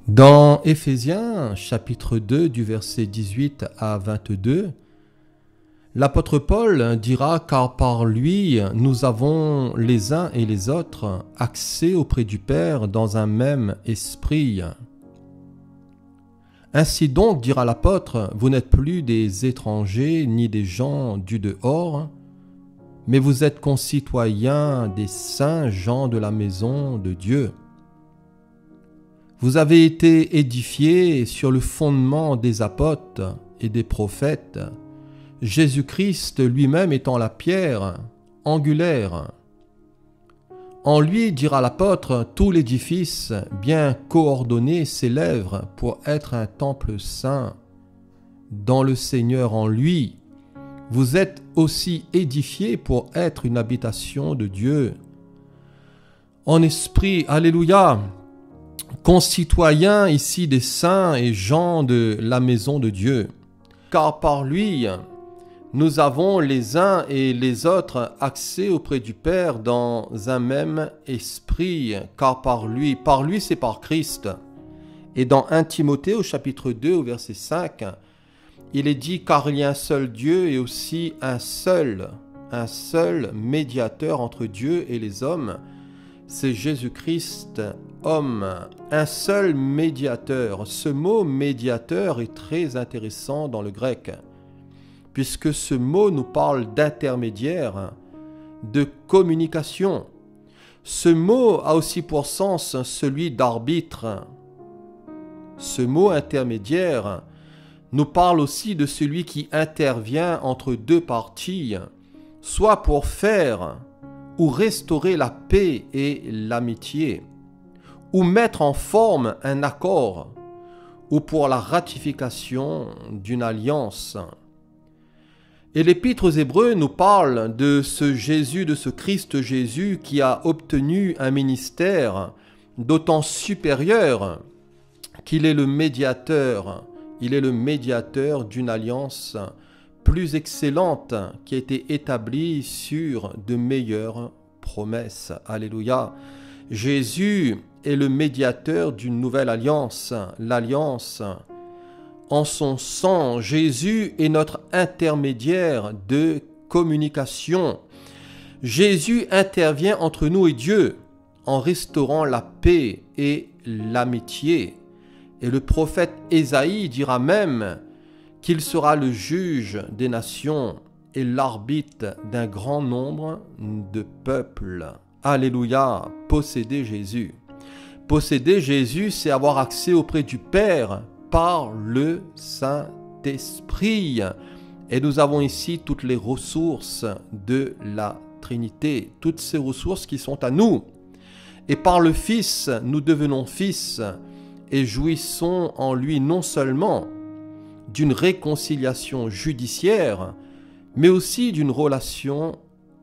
Dans Éphésiens, chapitre 2, du verset 18 à 22, l'apôtre Paul dira « Car par lui, nous avons les uns et les autres accès auprès du Père dans un même esprit. » Ainsi donc, dira l'apôtre, vous n'êtes plus des étrangers ni des gens du dehors, mais vous êtes concitoyens des saints gens de la maison de Dieu. Vous avez été édifiés sur le fondement des apôtres et des prophètes, Jésus-Christ lui-même étant la pierre angulaire. En lui, dira l'apôtre, tout l'édifice bien coordonné s'élève pour être un temple saint. Dans le Seigneur en lui, vous êtes aussi édifiés pour être une habitation de Dieu. En esprit, alléluia, concitoyens ici des saints et gens de la maison de Dieu. Car par lui, nous avons les uns et les autres accès auprès du Père dans un même esprit, car par lui c'est par Christ. Et dans 1 Timothée au chapitre 2 au verset 5, il est dit « Car il y a un seul Dieu et aussi un seul médiateur entre Dieu et les hommes, c'est Jésus-Christ, homme, un seul médiateur. » Ce mot « médiateur » est très intéressant dans le grec, puisque ce mot nous parle d'intermédiaire, de communication. Ce mot a aussi pour sens celui d'arbitre. Ce mot intermédiaire nous parle aussi de celui qui intervient entre deux parties, soit pour faire ou restaurer la paix et l'amitié, ou mettre en forme un accord, ou pour la ratification d'une alliance. Et l'Épître aux Hébreux nous parle de ce Jésus, de ce Christ Jésus qui a obtenu un ministère d'autant supérieur qu'il est le médiateur. Il est le médiateur d'une alliance plus excellente qui a été établie sur de meilleures promesses. Alléluia. Jésus est le médiateur d'une nouvelle alliance, l'alliance en son sang. Jésus est notre intermédiaire de communication. Jésus intervient entre nous et Dieu en restaurant la paix et l'amitié. Et le prophète Ésaïe dira même qu'il sera le juge des nations et l'arbitre d'un grand nombre de peuples. Alléluia, posséder Jésus. Posséder Jésus, c'est avoir accès auprès du Père par le Saint-Esprit. Et nous avons ici toutes les ressources de la Trinité, toutes ces ressources qui sont à nous. Et par le Fils, nous devenons fils et jouissons en lui non seulement d'une réconciliation judiciaire, mais aussi d'une relation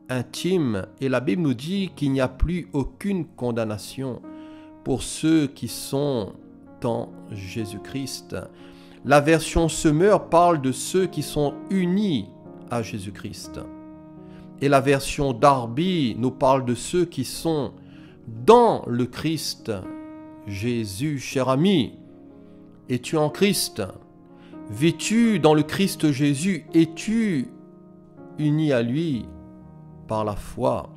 intime. Et la Bible nous dit qu'il n'y a plus aucune condamnation pour ceux qui sont en Jésus-Christ. La version Semeur parle de ceux qui sont unis à Jésus-Christ. Et la version Darby nous parle de ceux qui sont dans le Christ. Jésus, cher ami, es-tu en Christ? Vis-tu dans le Christ Jésus? Es-tu uni à lui par la foi?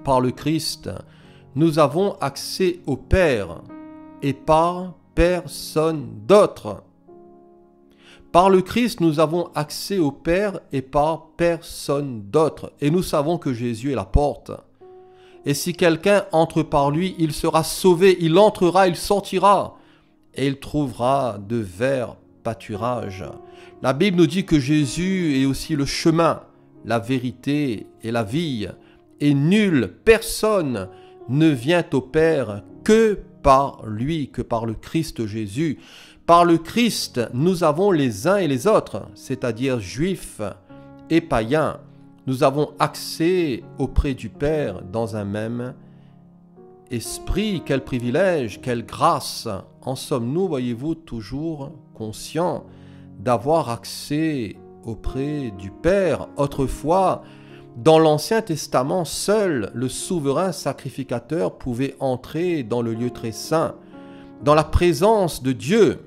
Par le Christ, nous avons accès au Père et par personne d'autre. Par le Christ, nous avons accès au Père et par personne d'autre. Et nous savons que Jésus est la porte. Et si quelqu'un entre par lui, il sera sauvé, il entrera, il sortira, et il trouvera de verts pâturages. La Bible nous dit que Jésus est aussi le chemin, la vérité et la vie, et personne ne vient au Père que par lui, que par le Christ Jésus. Par le Christ, nous avons les uns et les autres, c'est-à-dire juifs et païens. Nous avons accès auprès du Père dans un même esprit. Quel privilège, quelle grâce. En sommes-nous, voyez-vous, toujours conscients d'avoir accès auprès du Père? Autrefois, dans l'Ancien Testament, seul le souverain sacrificateur pouvait entrer dans le lieu très saint. dans la présence de Dieu.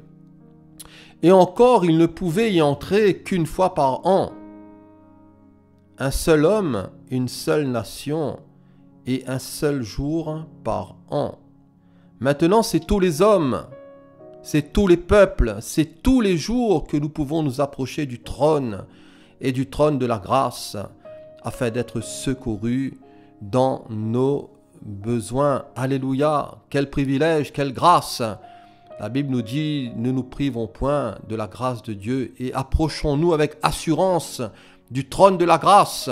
Et encore, il ne pouvait y entrer qu'une fois par an. Un seul homme, une seule nation et un seul jour par an. Maintenant, c'est tous les hommes, c'est tous les peuples, c'est tous les jours que nous pouvons nous approcher du trône et du trône de la grâce afin d'être secourus dans nos besoins. Alléluia, quel privilège, quelle grâce! La Bible nous dit, ne nous privons point de la grâce de Dieu et approchons-nous avec assurance du trône de la grâce,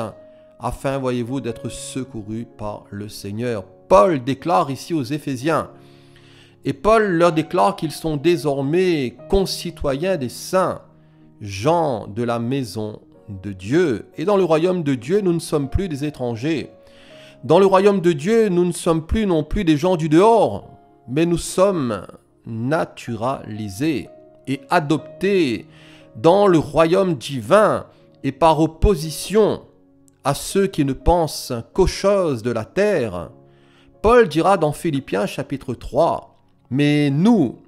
afin, voyez-vous, d'être secourus par le Seigneur. Paul déclare ici aux Éphésiens, et Paul leur déclare qu'ils sont désormais concitoyens des saints, gens de la maison de Dieu. Et dans le royaume de Dieu, nous ne sommes plus des étrangers. Dans le royaume de Dieu, nous ne sommes plus non plus des gens du dehors, mais nous sommes naturalisés et adoptés dans le royaume divin et par opposition à ceux qui ne pensent qu'aux choses de la terre. Paul dira dans Philippiens chapitre 3, « Mais nous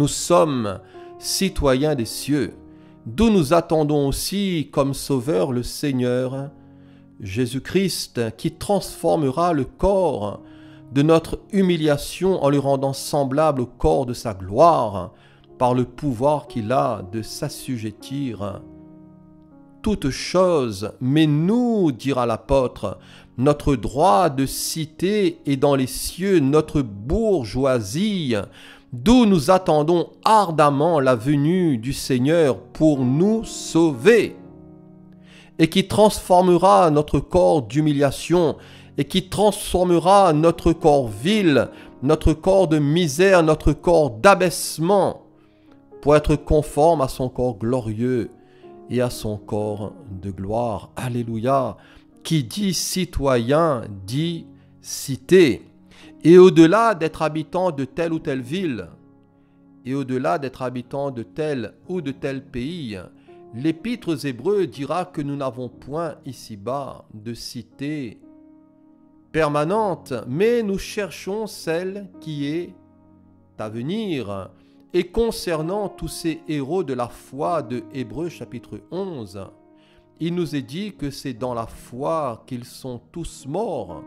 sommes citoyens des cieux, d'où nous attendons aussi comme sauveur le Seigneur Jésus-Christ, qui transformera le corps de notre humiliation en le rendant semblable au corps de sa gloire, par le pouvoir qu'il a de s'assujettir toutes choses. Mais nous, dira l'apôtre, notre droit de cité est dans les cieux, notre bourgeoisie, d'où nous attendons ardemment la venue du Seigneur pour nous sauver, et qui transformera notre corps d'humiliation, et qui transformera notre corps vil, notre corps de misère, notre corps d'abaissement, pour être conforme à son corps glorieux et à son corps de gloire. Alléluia. Qui dit citoyen, dit cité. Et au-delà d'être habitant de telle ou telle ville, et au-delà d'être habitant de tel ou de tel pays, l'Épître aux Hébreux dira que nous n'avons point ici-bas de cité permanente, mais nous cherchons celle qui est à venir. Et concernant tous ces héros de la foi de Hébreux chapitre 11, il nous est dit que c'est dans la foi qu'ils sont tous morts,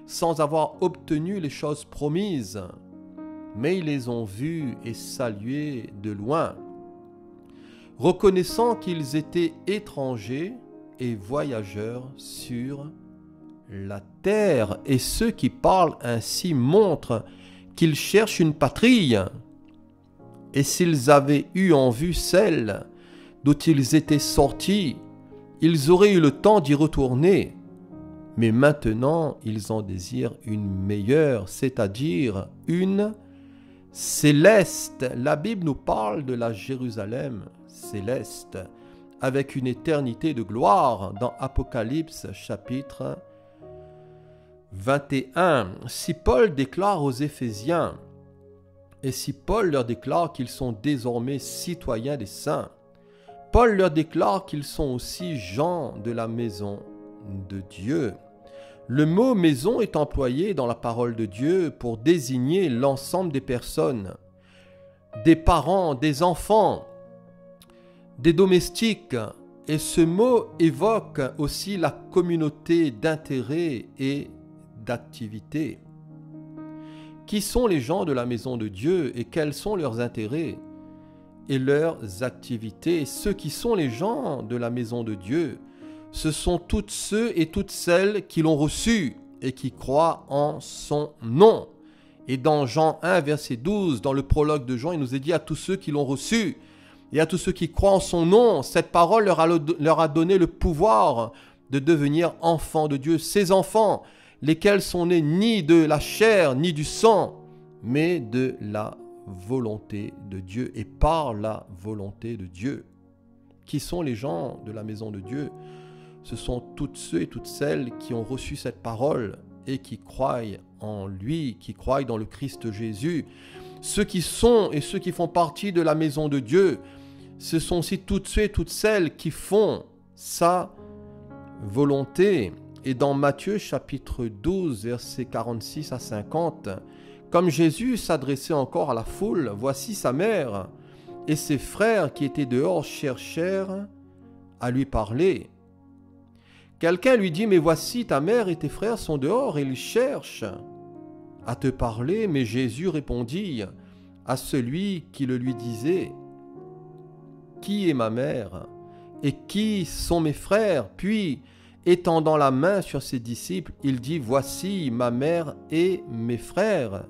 sans avoir obtenu les choses promises, mais ils les ont vus et salués de loin, reconnaissant qu'ils étaient étrangers et voyageurs sur la terre. Et ceux qui parlent ainsi montrent qu'ils cherchent une patrie. Et s'ils avaient eu en vue celle d'où ils étaient sortis, ils auraient eu le temps d'y retourner. Mais maintenant, ils en désirent une meilleure, c'est-à-dire une céleste. La Bible nous parle de la Jérusalem céleste, avec une éternité de gloire dans Apocalypse chapitre 21. Si Paul déclare aux Éphésiens, et si Paul leur déclare qu'ils sont désormais citoyens des saints, Paul leur déclare qu'ils sont aussi gens de la maison de Dieu. Le mot maison est employé dans la parole de Dieu pour désigner l'ensemble des personnes, des parents, des enfants, des domestiques. Et ce mot évoque aussi la communauté d'intérêts et d'activités. Qui sont les gens de la maison de Dieu et quels sont leurs intérêts et leurs activités? Ceux qui sont les gens de la maison de Dieu, ce sont tous ceux et toutes celles qui l'ont reçu et qui croient en son nom. Et dans Jean 1, verset 12, dans le prologue de Jean, il nous est dit à tous ceux qui l'ont reçu et à tous ceux qui croient en son nom, cette parole leur a donné le pouvoir de devenir enfants de Dieu. Ces enfants, lesquels sont nés ni de la chair ni du sang, mais de la volonté de Dieu et par la volonté de Dieu. Qui sont les gens de la maison de Dieu? Ce sont tous ceux et toutes celles qui ont reçu cette parole et qui croient en lui, qui croient dans le Christ Jésus. Ceux qui sont et ceux qui font partie de la maison de Dieu, ce sont aussi tous ceux et toutes celles qui font sa volonté. Et dans Matthieu chapitre 12, versets 46 à 50, Comme Jésus s'adressait encore à la foule, voici sa mère et ses frères qui étaient dehors cherchèrent à lui parler. Quelqu'un lui dit, mais voici ta mère et tes frères sont dehors et ils cherchent à te parler. Mais Jésus répondit à celui qui le lui disait, qui est ma mère et qui sont mes frères? Puis, étendant la main sur ses disciples, il dit, voici ma mère et mes frères.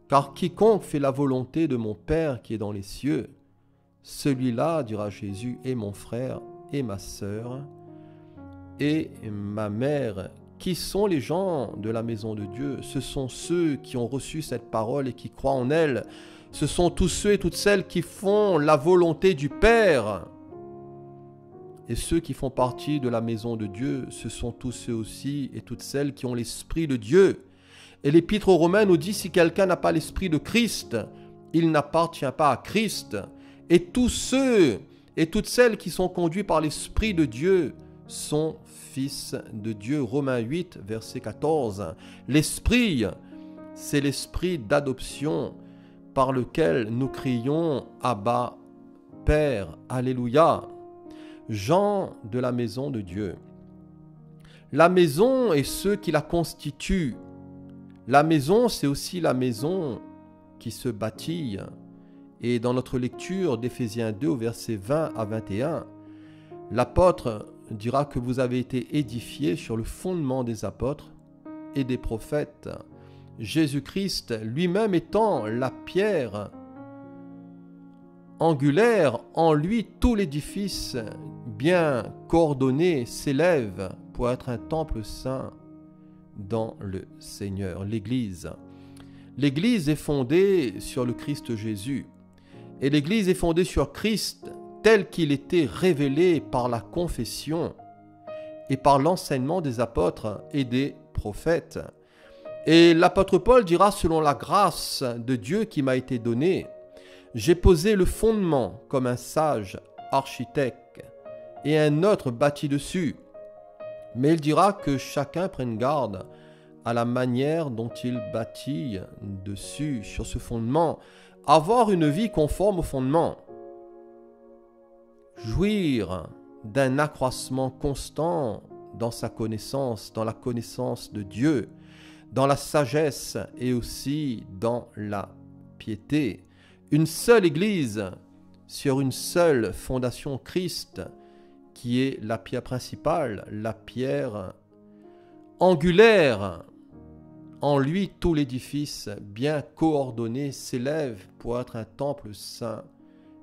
Car quiconque fait la volonté de mon Père qui est dans les cieux, celui-là, dira Jésus, est mon frère et ma sœur et ma mère. Qui sont les gens de la maison de Dieu? Ce sont ceux qui ont reçu cette parole et qui croient en elle. Ce sont tous ceux et toutes celles qui font la volonté du Père. Et ceux qui font partie de la maison de Dieu, ce sont tous ceux aussi et toutes celles qui ont l'Esprit de Dieu. Et l'Épître aux Romains nous dit, si quelqu'un n'a pas l'Esprit de Christ, il n'appartient pas à Christ. Et tous ceux et toutes celles qui sont conduits par l'Esprit de Dieu sont fils de Dieu. Romains 8, verset 14. L'Esprit, c'est l'Esprit d'adoption par lequel nous crions « Abba, Père ». Alléluia. Gens de la maison de Dieu. La maison et ceux qui la constituent. La maison, c'est aussi la maison qui se bâtit. Et dans notre lecture d'Éphésiens 2, au verset 20 à 21, l'apôtre dira que vous avez été édifiés sur le fondement des apôtres et des prophètes. Jésus-Christ lui-même étant la pierre angulaire, en lui tout l'édifice bien coordonné s'élève pour être un temple saint dans le Seigneur, l'Église. L'Église est fondée sur le Christ Jésus. Et l'Église est fondée sur Christ tel qu'il était révélé par la confession et par l'enseignement des apôtres et des prophètes. Et l'apôtre Paul dira, selon la grâce de Dieu qui m'a été donnée, j'ai posé le fondement comme un sage architecte et un autre bâtit dessus. Mais il dira que chacun prenne garde à la manière dont il bâtit dessus, sur ce fondement, avoir une vie conforme au fondement, jouir d'un accroissement constant dans sa connaissance, dans la connaissance de Dieu, dans la sagesse et aussi dans la piété. Une seule Église sur une seule fondation Christ, qui est la pierre principale, la pierre angulaire. En lui, tout l'édifice bien coordonné s'élève pour être un temple saint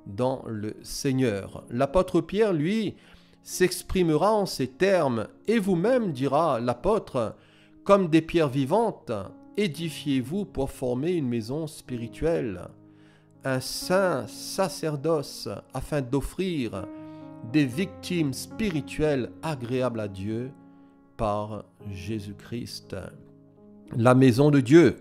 dans le Seigneur. L'apôtre Pierre, lui, s'exprimera en ces termes. Et vous-même, dira l'apôtre, comme des pierres vivantes, édifiez-vous pour former une maison spirituelle, un saint sacerdoce, afin d'offrir des victimes spirituelles agréables à Dieu par Jésus-Christ. La maison de Dieu.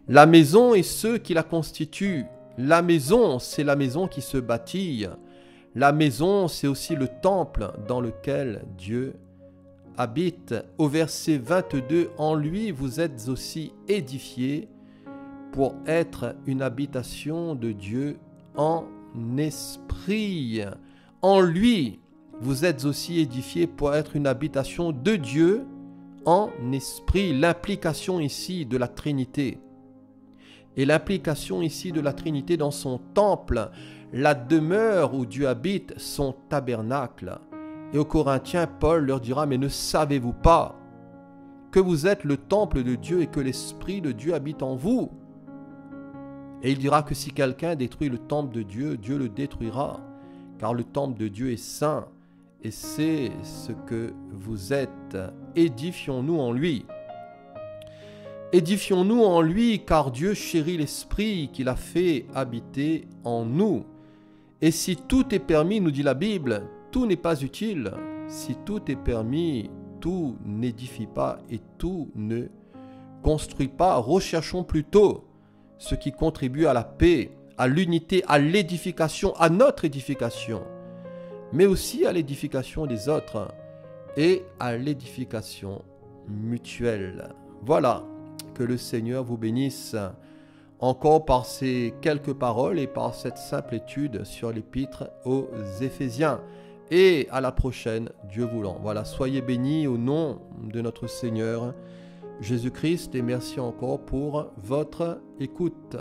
La maison et ceux qui la constituent. La maison, c'est la maison qui se bâtit. La maison, c'est aussi le temple dans lequel Dieu habite. Au verset 22, en lui vous êtes aussi édifiés pour être une habitation de Dieu en esprit. En lui, vous êtes aussi édifiés pour être une habitation de Dieu en esprit. L'implication ici de la Trinité. Et l'implication ici de la Trinité dans son temple, la demeure où Dieu habite, son tabernacle. Et aux Corinthiens, Paul leur dira, mais ne savez-vous pas que vous êtes le temple de Dieu et que l'Esprit de Dieu habite en vous? Et il dira que si quelqu'un détruit le temple de Dieu, Dieu le détruira, car le temple de Dieu est saint, et c'est ce que vous êtes. Édifions-nous en lui. Édifions-nous en lui, car Dieu chérit l'Esprit qu'il a fait habiter en nous. Et si tout est permis, nous dit la Bible, tout n'est pas utile. Si tout est permis, tout n'édifie pas et tout ne construit pas. Recherchons plutôt ce qui contribue à la paix, à l'unité, à l'édification, à notre édification, mais aussi à l'édification des autres et à l'édification mutuelle. Voilà. Que le Seigneur vous bénisse encore par ces quelques paroles et par cette simple étude sur l'épître aux Éphésiens. Et à la prochaine, Dieu voulant. Voilà, soyez bénis au nom de notre Seigneur Jésus-Christ et merci encore pour votre écoute.